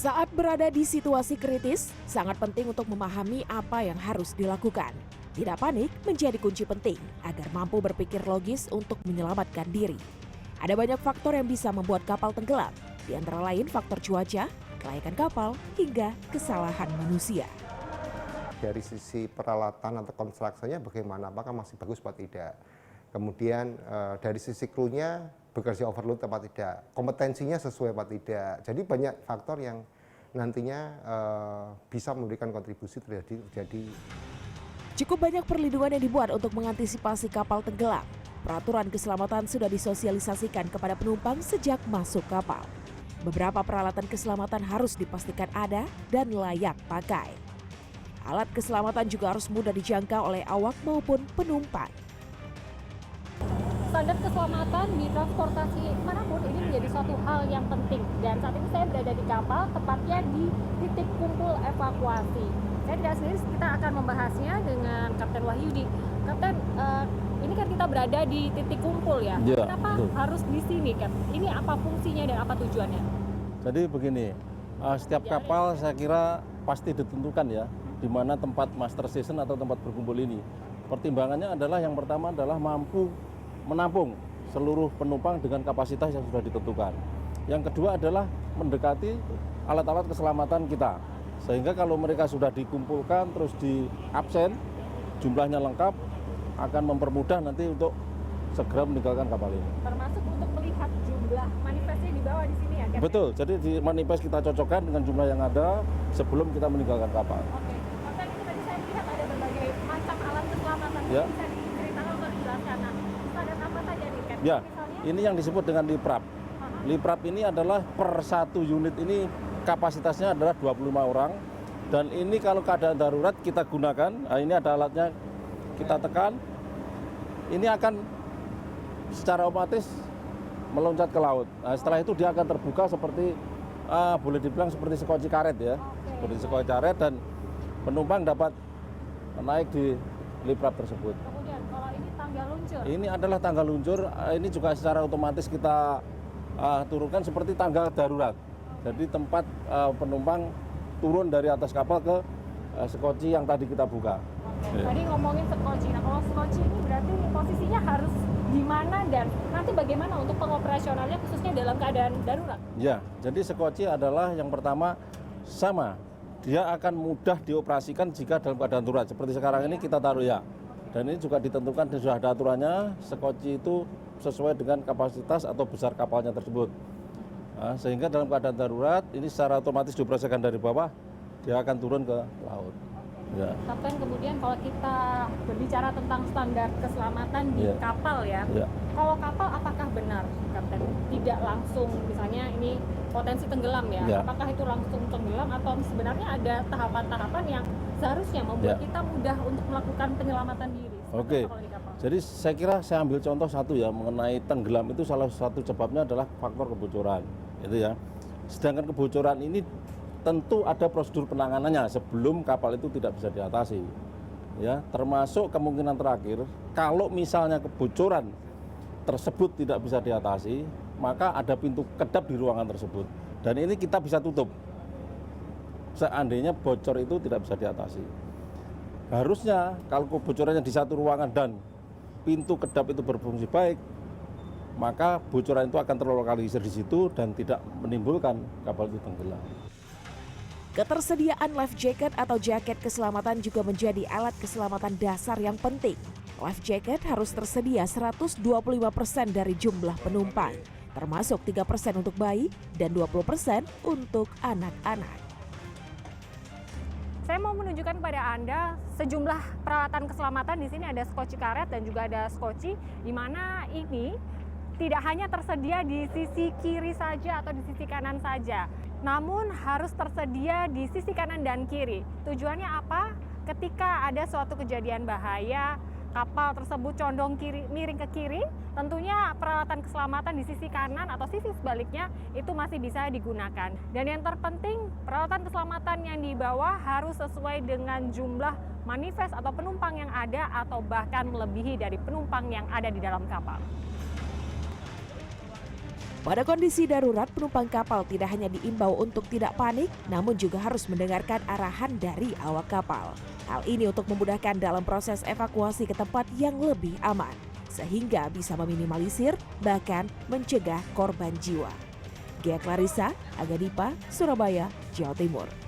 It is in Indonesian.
Saat berada di situasi kritis, sangat penting untuk memahami apa yang harus dilakukan. Tidak panik menjadi kunci penting agar mampu berpikir logis untuk menyelamatkan diri. Ada banyak faktor yang bisa membuat kapal tenggelam, di antara lain faktor cuaca, kelayakan kapal, hingga kesalahan manusia. Dari sisi peralatan atau konstruksinya bagaimana, apakah masih bagus atau tidak. Kemudian dari sisi krunya bekerja overload atau tidak, kompetensinya sesuai atau tidak. Jadi banyak faktor yang nantinya bisa memberikan kontribusi terjadi. Cukup banyak perlindungan yang dibuat untuk mengantisipasi kapal tenggelam. Peraturan keselamatan sudah disosialisasikan kepada penumpang sejak masuk kapal. Beberapa peralatan keselamatan harus dipastikan ada dan layak pakai. Alat keselamatan juga harus mudah dijangkau oleh awak maupun penumpang. Standar keselamatan di transportasi manapun ini menjadi suatu hal yang penting. Dan saat ini saya berada di kapal, tepatnya di titik kumpul evakuasi. Saya tidak sendiri, kita akan membahasnya dengan Kapten Wahyudi. Kapten, ini kan kita berada di titik kumpul ya. Kenapa harus di sini, Kap? Ini apa fungsinya dan apa tujuannya? Jadi begini, setiap kapal saya kira pasti ditentukan ya, di mana tempat master station atau tempat berkumpul ini. Pertimbangannya adalah yang pertama adalah mampu menampung seluruh penumpang dengan kapasitas yang sudah ditentukan. Yang kedua adalah mendekati alat-alat keselamatan kita. Sehingga kalau mereka sudah dikumpulkan terus di absen, jumlahnya lengkap, akan mempermudah nanti untuk segera meninggalkan kapal ini. Termasuk untuk melihat jumlah manifestnya di bawah di sini ya, Kapten? Betul, jadi di manifest kita cocokkan dengan jumlah yang ada sebelum kita meninggalkan kapal. Oke, Kapten, ini tadi saya lihat ada berbagai macam alat keselamatan. Ya. Bisa diceritakan atau dijelaskan? Nah, standar apa saja nih, Kapten? Ya, Misalnya, ini yang disebut dengan liprap. Liprap ini adalah per satu unit ini kapasitasnya adalah 25 orang. Dan ini kalau keadaan darurat kita gunakan, nah ini ada alatnya, kita tekan, ini akan secara otomatis meloncat ke laut. Nah, setelah itu dia akan terbuka seperti, boleh dibilang seperti sekoci karet ya. Seperti sekoci karet dan penumpang dapat naik di liprap tersebut. kemudian kalau ini tangga luncur. Ini adalah tangga luncur, ini juga secara otomatis kita turunkan seperti tangga darurat. Jadi tempat penumpang turun dari atas kapal ke sekoci yang tadi kita buka. Oke. Tadi ngomongin sekoci. Nah, kalau sekoci ini berarti posisinya harus di mana dan nanti bagaimana untuk pengoperasionalnya khususnya dalam keadaan darurat? Ya, jadi sekoci adalah yang pertama sama. Dia akan mudah dioperasikan jika dalam keadaan darurat. Seperti sekarang ini kita taruh ya. Dan ini juga ditentukan dan sudah ada aturannya, sekoci itu sesuai dengan kapasitas atau besar kapalnya tersebut. Nah, sehingga dalam keadaan darurat ini secara otomatis dioperasikan dari bawah, dia akan turun ke laut. Ya. Kapten, kemudian kalau kita berbicara tentang standar keselamatan di kapal ya, kalau kapal apakah benar, Kapten, tidak langsung misalnya ini potensi tenggelam ya, apakah itu langsung tenggelam atau sebenarnya ada tahapan-tahapan yang seharusnya membuat kita mudah untuk melakukan penyelamatan diri? Oke, jadi saya kira saya ambil contoh satu ya, mengenai tenggelam itu salah satu sebabnya adalah faktor kebocoran, itu ya. Sedangkan kebocoran ini tentu ada prosedur penanganannya sebelum kapal itu tidak bisa diatasi, ya. Termasuk kemungkinan terakhir, kalau misalnya kebocoran tersebut tidak bisa diatasi, maka ada pintu kedap di ruangan tersebut, dan ini kita bisa tutup. Seandainya bocor itu tidak bisa diatasi, harusnya kalau kebocorannya di satu ruangan dan pintu kedap itu berfungsi baik, maka bocoran itu akan terlokalisir di situ dan tidak menimbulkan kapal itu tenggelam. Ketersediaan life jacket atau jaket keselamatan juga menjadi alat keselamatan dasar yang penting. Life jacket harus tersedia 125% dari jumlah penumpang, termasuk 3% untuk bayi dan 20% untuk anak-anak. Saya mau menunjukkan kepada Anda sejumlah peralatan keselamatan. Di sini ada skoci karet dan juga ada skoci, di mana ini tidak hanya tersedia di sisi kiri saja atau di sisi kanan saja, namun harus tersedia di sisi kanan dan kiri. Tujuannya apa? Ketika ada suatu kejadian bahaya, kapal tersebut condong miring ke kiri, tentunya peralatan keselamatan di sisi kanan atau sisi sebaliknya itu masih bisa digunakan. Dan yang terpenting, peralatan keselamatan yang dibawa harus sesuai dengan jumlah manifest atau penumpang yang ada atau bahkan melebihi dari penumpang yang ada di dalam kapal. Pada kondisi darurat, penumpang kapal tidak hanya diimbau untuk tidak panik, namun juga harus mendengarkan arahan dari awak kapal. Hal ini untuk memudahkan dalam proses evakuasi ke tempat yang lebih aman, sehingga bisa meminimalisir bahkan mencegah korban jiwa. Gia Clarissa, Aga Dipa, Surabaya, Jawa Timur.